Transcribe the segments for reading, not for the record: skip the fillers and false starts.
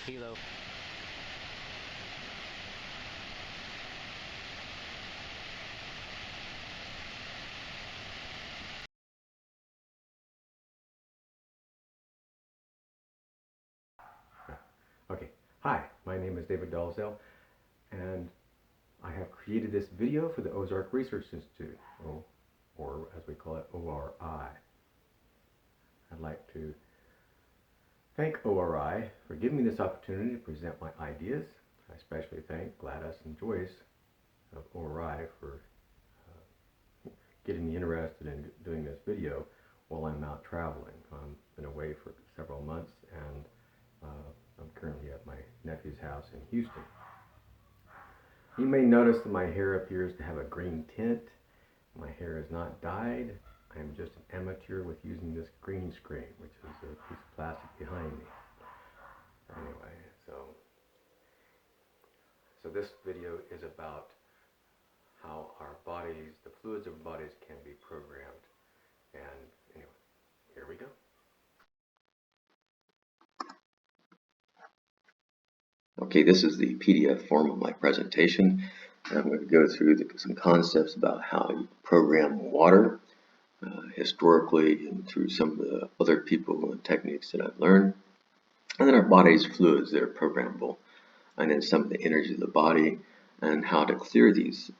Hilo. Okay, hi, my name is David Dolezal, and I have created this video for the Ozark Research Institute, or as we call it, ORI. I'd like to thank ORI for giving me this opportunity to present my ideas. I especially thank Gladys and Joyce of ORI for getting me interested in doing this video while I'm out traveling. I've been away for several months, and I'm currently at my nephew's house in Houston. You may notice that my hair appears to have a green tint. My hair is not dyed. I'm just an amateur with using this green screen, which is a piece of plastic behind me. Anyway, so this video is about how our bodies, the fluids of our bodies, can be programmed. And anyway, here we go. Okay, this is the PDF form of my presentation. I'm going to go through some concepts about how you program water historically and through some of the other people and techniques that I've learned. And then our body's fluids that are programmable, and then some of the energy of the body and how to clear these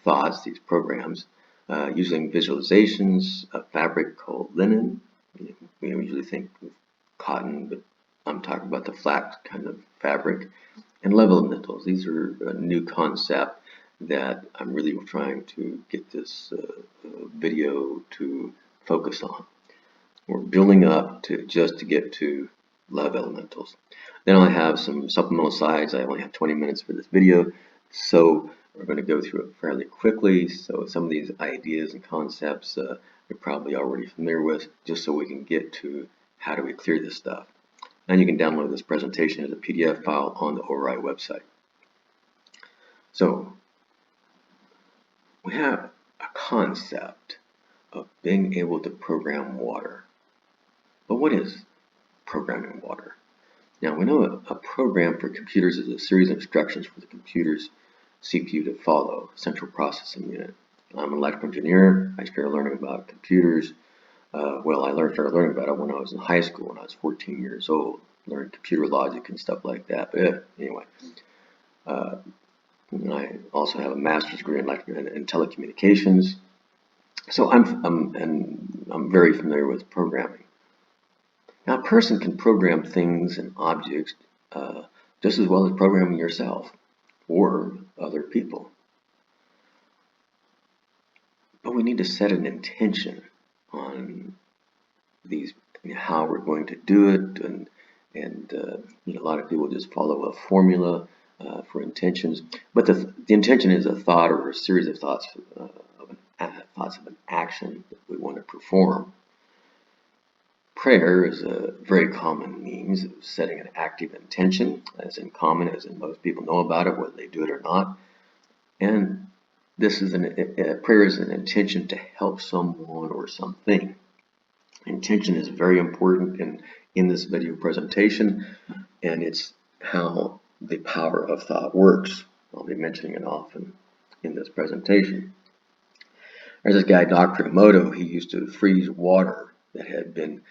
thoughts, these programs, using visualizations, a fabric called linen. We usually think of cotton, but I'm talking about the flat kind of fabric, and level elementals. These are a new concept that I'm really trying to get this video to focus on. We're building up to get to love elementals. Then I have some supplemental slides. I only have 20 minutes for this video, so we're going to go through it fairly quickly. So some of these ideas and concepts you're probably already familiar with, just so we can get to how do we clear this stuff. And you can download this presentation as a PDF file on the ORI website. So we have a concept of being able to program water. But what is programming water? Now we know a program for computers is a series of instructions for the computer's CPU to follow, central processing unit. I'm an electrical engineer. I started learning about computers. Well, I started learning about it when I was in high school, when I was 14 years old. Learned computer logic and stuff like that. But anyway, I also have a master's degree in telecommunications. So I'm very familiar with programming. Now, a person can program things and objects just as well as programming yourself or other people. But we need to set an intention on these, how we're going to do it, and a lot of people just follow a formula for intentions. But the intention is a thought or a series of thoughts of an action that we want to perform. Prayer is a very common means of setting an active intention, as in most people know about it, whether they do it or not. And this is prayer is an intention to help someone or something. Intention is very important in this video presentation, and it's how the power of thought works. I'll be mentioning it often in this presentation. There's this guy, Dr. Emoto. He used to freeze water that had been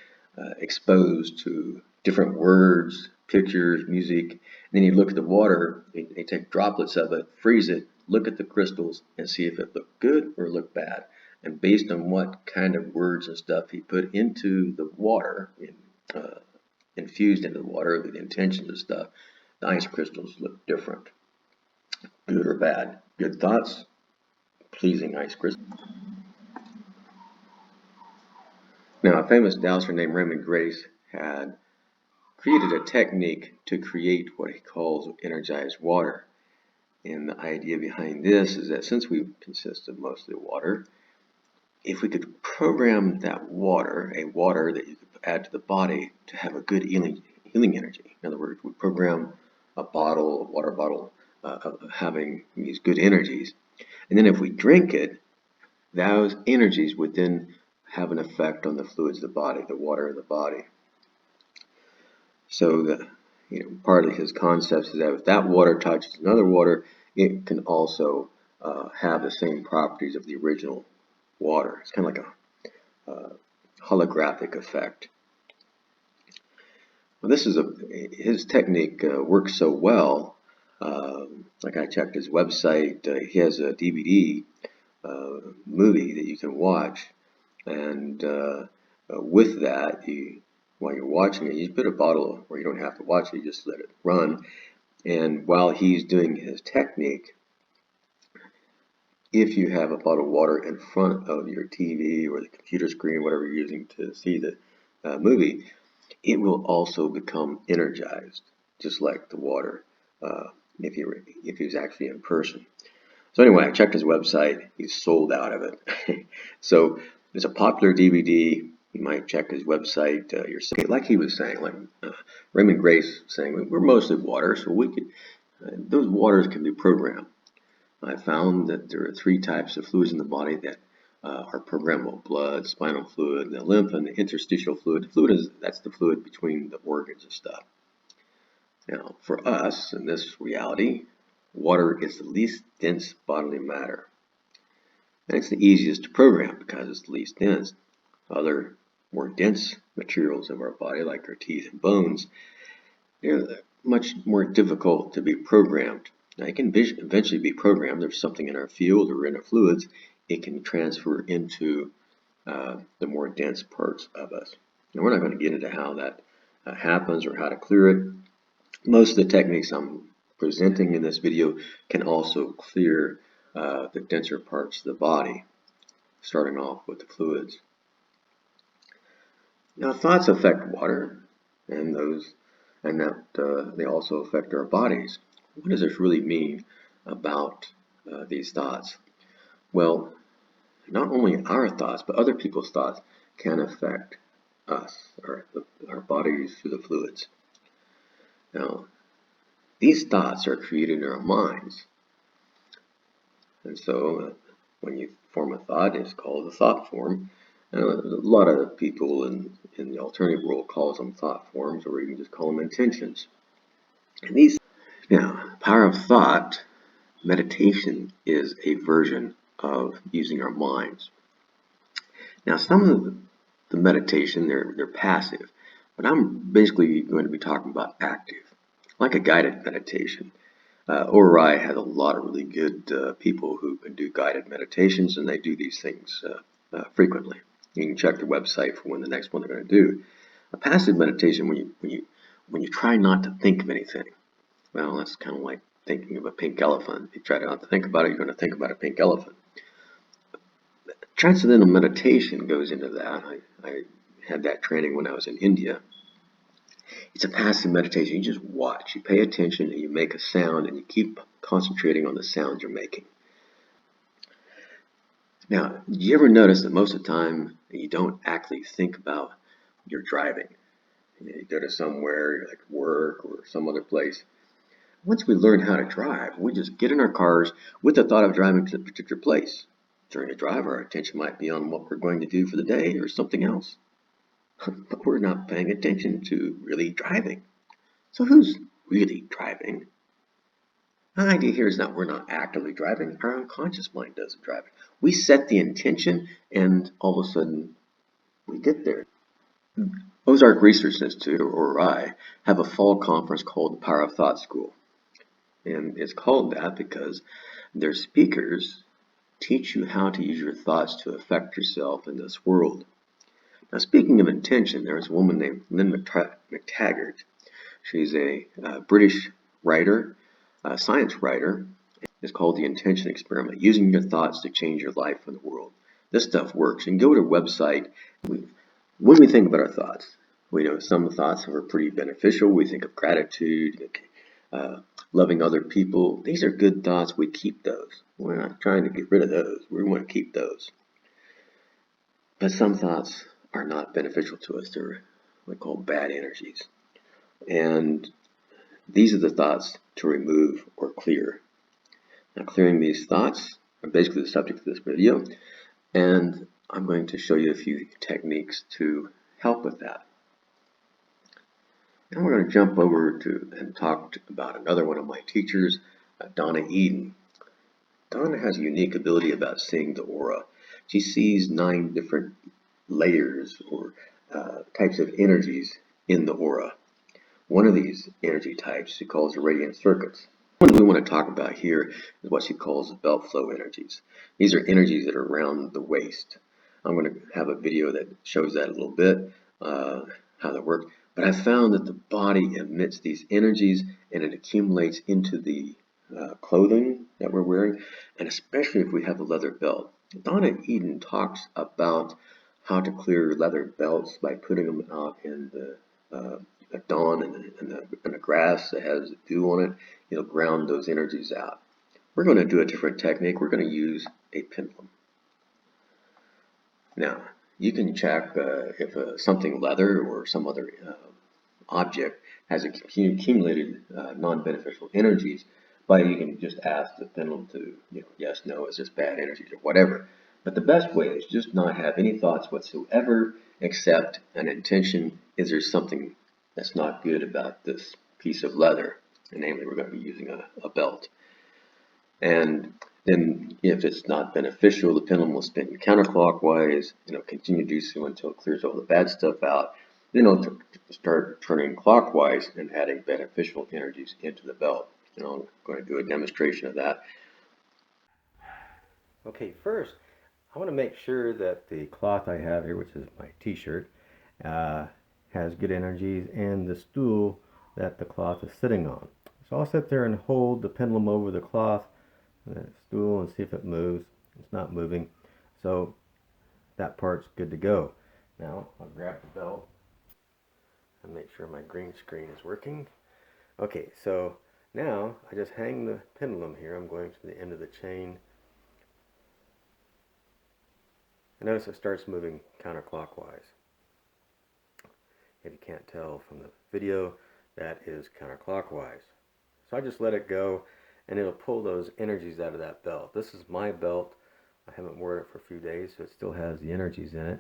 exposed to different words, pictures, music, and then he'd look at the water, he'd take droplets of it, freeze it, look at the crystals, and see if it looked good or looked bad. And based on what kind of words and stuff he put into the water, infused into the water with the intentions and stuff, the ice crystals look different. Good or bad? Good thoughts, pleasing ice crystals. Now, a famous dowser named Raymond Grace had created a technique to create what he calls energized water. And the idea behind this is that since we consist of mostly water, if we could program that water, a water that you could add to the body, to have a good healing energy. In other words, we program a water bottle, of having these good energies. And then if we drink it, those energies would then have an effect on the fluids of the body, the water of the body. So Part of his concepts is that if that water touches another water, it can also have the same properties of the original water. It's kind of like a holographic effect. Well, his technique works so well. Like I checked his website, he has a DVD movie that you can watch, and with that, while you're watching it, you put a bottle, or you don't have to watch it, you just let it run. And while he's doing his technique, if you have a bottle of water in front of your TV or the computer screen, whatever you're using to see the movie, it will also become energized, just like the water, if he was actually in person. So anyway, I checked his website. He's sold out of it. So it's a popular DVD. You might check his website yourself. Like he was saying, like Raymond Grace saying, we're mostly water, so we could. Those waters can be programmed. I found that there are 3 types of fluids in the body that are programmable: blood, spinal fluid, the lymph, and the interstitial fluid. The fluid that's the fluid between the organs and stuff. Now, for us in this reality, water is the least dense bodily matter. And it's the easiest to program because it's the least dense. Other more dense materials of our body, like our teeth and bones, they're much more difficult to be programmed. Now, it can eventually be programmed. There's something in our field or in our fluids, it can transfer into the more dense parts of us. Now, we're not going to get into how that happens or how to clear it. Most of the techniques I'm presenting in this video can also clear the denser parts of the body, starting off with the fluids. Now, thoughts affect water, and that they also affect our bodies. What does this really mean about these thoughts? Well, not only our thoughts, but other people's thoughts can affect us, or our bodies through the fluids. Now, these thoughts are created in our minds. And so when you form a thought, it's called a thought form. A lot of people in the alternative world calls them thought forms, or even just call them intentions. And now, power of thought, meditation is a version of using our minds. Now, some of the meditation, they're passive, but I'm basically going to be talking about active, like a guided meditation. ORI has a lot of really good people who can do guided meditations, and they do these things frequently. You can check their website for when the next one they're going to do. A passive meditation, when you try not to think of anything, well, that's kind of like thinking of a pink elephant. If you try not to think about it, you're going to think about a pink elephant. Transcendental meditation goes into that. I had that training when I was in India. It's a passive meditation. You just watch. You pay attention and you make a sound and you keep concentrating on the sound you're making. Now, do you ever notice that most of the time you don't actually think about your driving? You go to somewhere like work or some other place. Once we learn how to drive, we just get in our cars with the thought of driving to a particular place. During a drive, our attention might be on what we're going to do for the day or something else. But we're not paying attention to really driving. So who's really driving? The idea here is that we're not actively driving. Our unconscious mind does the driving. We set the intention, and all of a sudden, we get there. Ozark Research Institute, or ORI, have a fall conference called the Power of Thought School. And it's called that because their speakers teach you how to use your thoughts to affect yourself in this world. Now, speaking of intention, there's a woman named Lynn McTaggart. She's a British writer, a science writer. It's called The Intention Experiment, using your thoughts to change your life and the world. This stuff works. You can go to her website. When we think about our thoughts, we know some thoughts are pretty beneficial. We think of gratitude, loving other people. These are good thoughts. We keep those. We're not trying to get rid of those. We want to keep those. But some thoughts are not beneficial to us. They're what we call bad energies. And these are the thoughts to remove or clear. Now, clearing these thoughts are basically the subject of this video, and I'm going to show you a few techniques to help with that. Now we're going to jump over to and talk about another one of my teachers, Donna Eden. Donna has a unique ability about seeing the aura. She sees 9 different layers or types of energies in the aura. One of these energy types she calls the radiant circuits. One we want to talk about here is what she calls the belt flow energies. These are energies that are around the waist. I'm going to have a video that shows that a little bit, how that works. But I found that the body emits these energies and it accumulates into the clothing that we're wearing, and especially if we have a leather belt. Donna Eden talks about how to clear leather belts by putting them out in the dawn and the grass that has dew on it. It'll ground those energies out. We're going to do a different technique. We're going to use a pendulum. Now, you can check if something leather or some other object has accumulated non-beneficial energies, but you can just ask the pendulum to, yes, no, is this bad energies or whatever. But the best way is just not have any thoughts whatsoever except an intention. Is there something that's not good about this piece of leather? And namely, we're going to be using a belt. And then if it's not beneficial, the pendulum will spin counterclockwise, continue to do so until it clears all the bad stuff out. Then it'll start turning clockwise and adding beneficial energies into the belt. And I'm going to do a demonstration of that. Okay, first, I want to make sure that the cloth I have here, which is my t-shirt, has good energies, and the stool that the cloth is sitting on. So I'll sit there and hold the pendulum over the cloth, the stool, and see if it moves. It's not moving, so that part's good to go. Now I'll grab the belt and make sure my green screen is working. Okay, so now I just hang the pendulum here. I'm going to the end of the chain. And notice it starts moving counterclockwise. If you can't tell from the video, that is counterclockwise. So I just let it go, and it'll pull those energies out of that belt. This is my belt. I haven't worn it for a few days, so it still has the energies in it.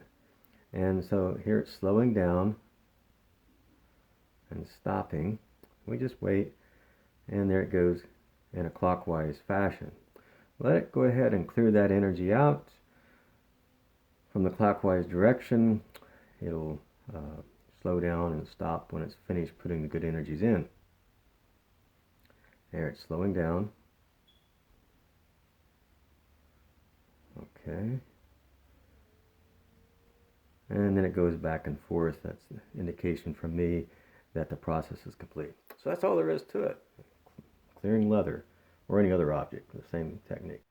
And so here it's slowing down and stopping. We just wait, and there it goes in a clockwise fashion. Let it go ahead and clear that energy out from the clockwise direction. It'll slow down and stop when it's finished putting the good energies in. There, it's slowing down. Okay. And then it goes back and forth. That's the indication from me that the process is complete. So that's all there is to it. Clearing leather or any other object, the same technique.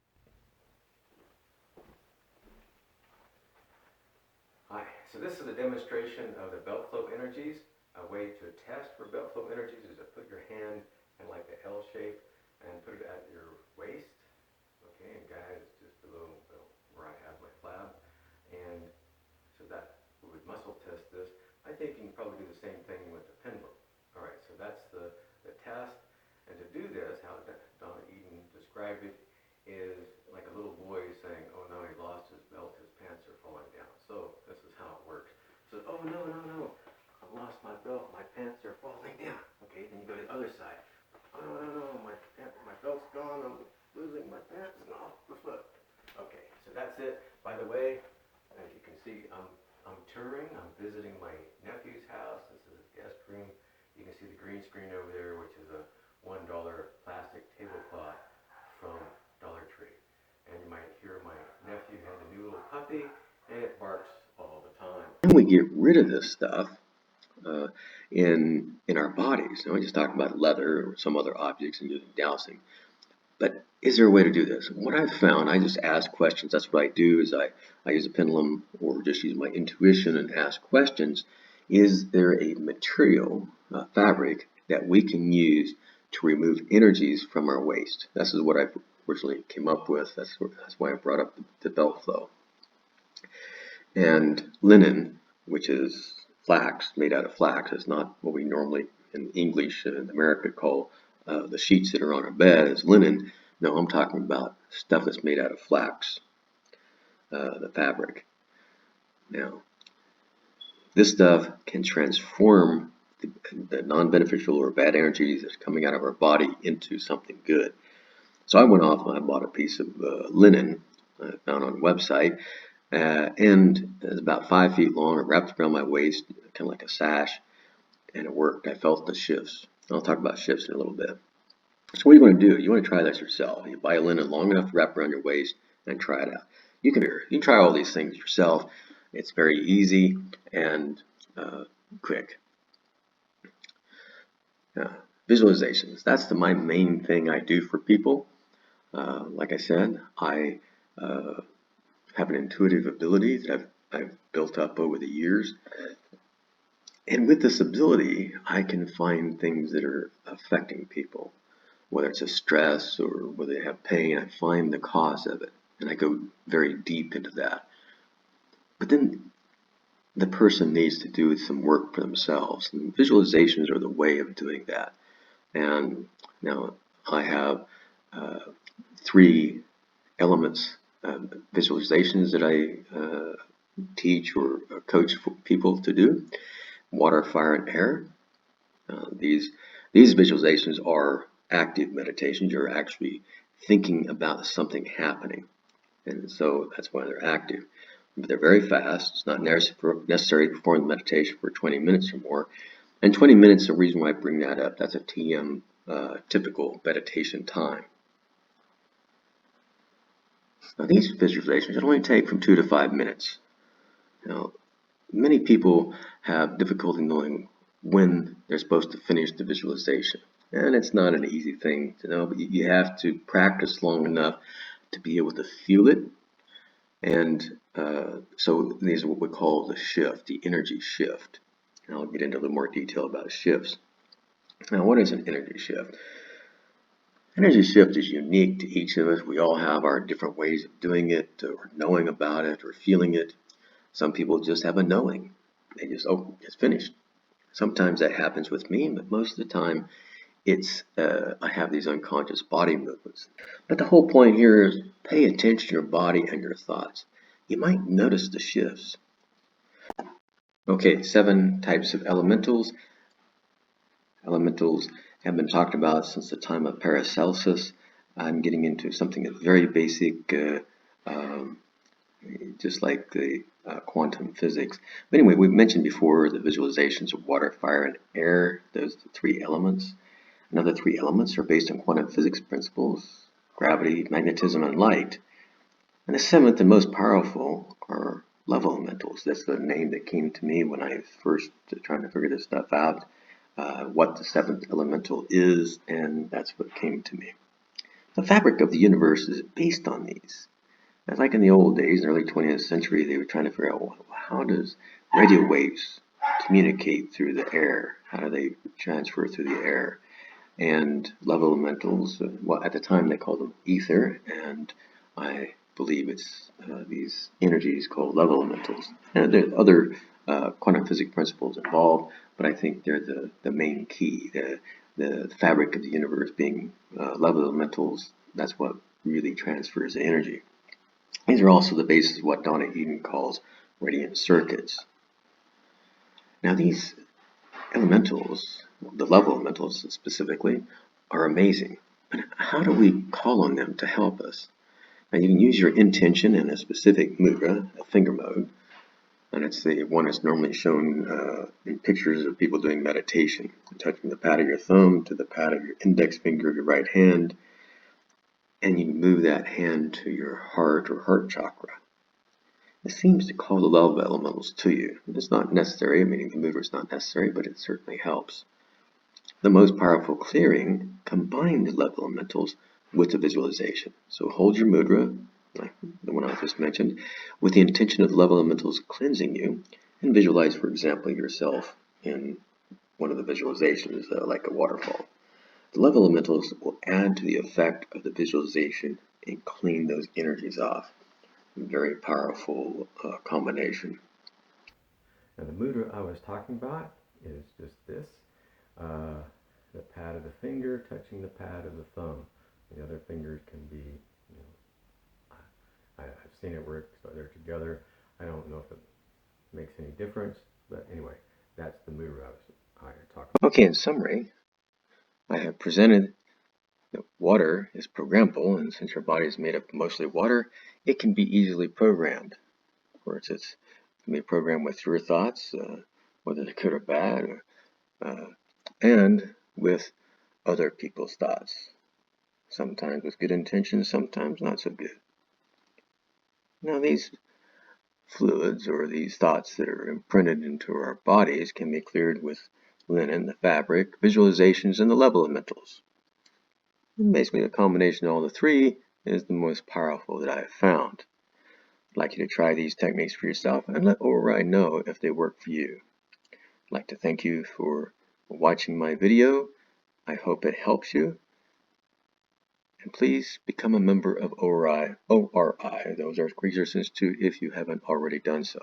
Hi, so this is a demonstration of the belt flow energies. A way to test for belt flow energies is to put your hand in like the L shape and put it at your waist. Okay, and guide is just below where I have my flab. And so that we would muscle test this. I think you can probably do the same thing with the pendulum. All right, so that's the test. And to do this, how Donna Eden described it, is like a little boy saying, oh no, he lost his belt, his pants are falling down. So this is how it works. So, oh no, I've lost my belt, my pants are falling down. Okay, then you go to the other side. Oh no, my belt's gone, I'm losing my pants and off the foot. Okay, so that's it. By the way, as you can see, I'm touring, I'm visiting my nephew's house. This is his guest room. You can see the green screen over there, which is a $1 plastic tablecloth from Dollar Tree. And you might hear my nephew has a new little puppy, and it barks all the time. And we get rid of this stuff in our bodies. Now, we just talked about leather or some other objects and using dowsing. But is there a way to do this? What I've found, I just ask questions. That's what I do, is I use a pendulum or just use my intuition and ask questions. Is there a material, fabric, that we can use to remove energies from our waist? This is what I originally came up with. That's why I brought up the belt flow. And linen, which is flax, made out of flax, is not what we normally in English in America call the sheets that are on our bed as linen. No, I'm talking about stuff that's made out of flax, the fabric. Now, this stuff can transform the non-beneficial or bad energies that's coming out of our body into something good. So I went off and I bought a piece of linen I found on a website, and it's about 5 feet long. It wrapped around my waist, kind of like a sash, and it worked. I felt the shifts. I'll talk about shifts in a little bit. So what do you want to do? You want to try this yourself. You buy a linen long enough to wrap around your waist and try it out. You can try all these things yourself. It's very easy and quick. Visualizations. That's my main thing I do for people. Like I said, I have an intuitive ability that I've built up over the years. And with this ability, I can find things that are affecting people, whether it's a stress or whether they have pain. I find the cause of it, and I go very deep into that. But then the person needs to do some work for themselves, and visualizations are the way of doing that. And now I have 3 elements, visualizations that I teach or coach people to do: water, fire, and air. These visualizations are active meditations. You're actually thinking about something happening, and so that's why they're active. But they're very fast. It's not necessary to perform the meditation for 20 minutes or more. And 20 minutes, the reason why I bring that up, that's a TM typical meditation time. Now these visualizations only take from 2 to 5 minutes. Now, many people have difficulty knowing when they're supposed to finish the visualization. And it's not an easy thing to know, but you have to practice long enough to be able to feel it. And so these are what we call the shift, the energy shift. And I'll get into a little more detail about shifts. Now, what is an energy shift? Energy shift is unique to each of us. We all have our different ways of doing it, or knowing about it, or feeling it. Some people just have a knowing. They just, oh, it's finished. Sometimes that happens with me, but most of the time it's I have these unconscious body movements. But the whole point here is pay attention to your body and your thoughts. You might notice the shifts. Okay, 7 types of elementals. Elementals have been talked about since the time of Paracelsus. I'm getting into something that's very basic, just like the quantum physics. But anyway, we've mentioned before the visualizations of water, fire, and air. Those are the 3 elements. Another 3 elements are based on quantum physics principles: gravity, magnetism, and light. And the 7th and most powerful are love elementals. That's the name that came to me when I was first trying to figure this stuff out, what the 7th elemental is, and that's what came to me. The fabric of the universe is based on these. It's like in the old days, in the early 20th century, they were trying to figure out, well, how does radio waves communicate through the air? How do they transfer through the air? And love elementals, well, at the time they called them ether, and I believe it's these energies called love elementals. And there are other quantum physics principles involved, but I think they're the main key. The fabric of the universe being love elementals, that's what really transfers the energy. These are also the basis of what Donna Eden calls radiant circuits. Now these elementals, the love elementals specifically, are amazing. But how do we call on them to help us? Now you can use your intention in a specific mudra, a finger mode, and it's the one that's normally shown in pictures of people doing meditation, touching the pad of your thumb to the pad of your index finger of your right hand, and you move that hand to your heart or heart chakra. It seems to call the love elementals to you. It's not necessary, meaning the mudra is not necessary, but it certainly helps. The most powerful clearing combined the love elementals with the visualization. So hold your mudra, like the one I just mentioned, with the intention of the love elementals cleansing you, and visualize, for example, yourself in one of the visualizations, like a waterfall. The love elementals will add to the effect of the visualization and clean those energies off. Very powerful combination. Now the mudra I was talking about is just this. The pad of the finger touching the pad of the thumb. The other fingers can be, I've seen it work so they're together. I don't know if it makes any difference, but anyway, that's the mudra I was Okay, in summary, I have presented that water is programmable, and since your body is made up of mostly water, it can be easily programmed. Of course, it can be programmed with your thoughts, whether they're good or bad, and with other people's thoughts. Sometimes with good intentions, sometimes not so good. Now, these fluids or these thoughts that are imprinted into our bodies can be cleared with linen, the fabric, visualizations, and the level of mentals. And basically, a combination of all the three is the most powerful that I have found. I'd like you to try these techniques for yourself and let Override know if they work for you. I'd like to thank you for watching my video. I hope it helps you. And please become a member of ORI, those are Creatures Institute, if you haven't already done so.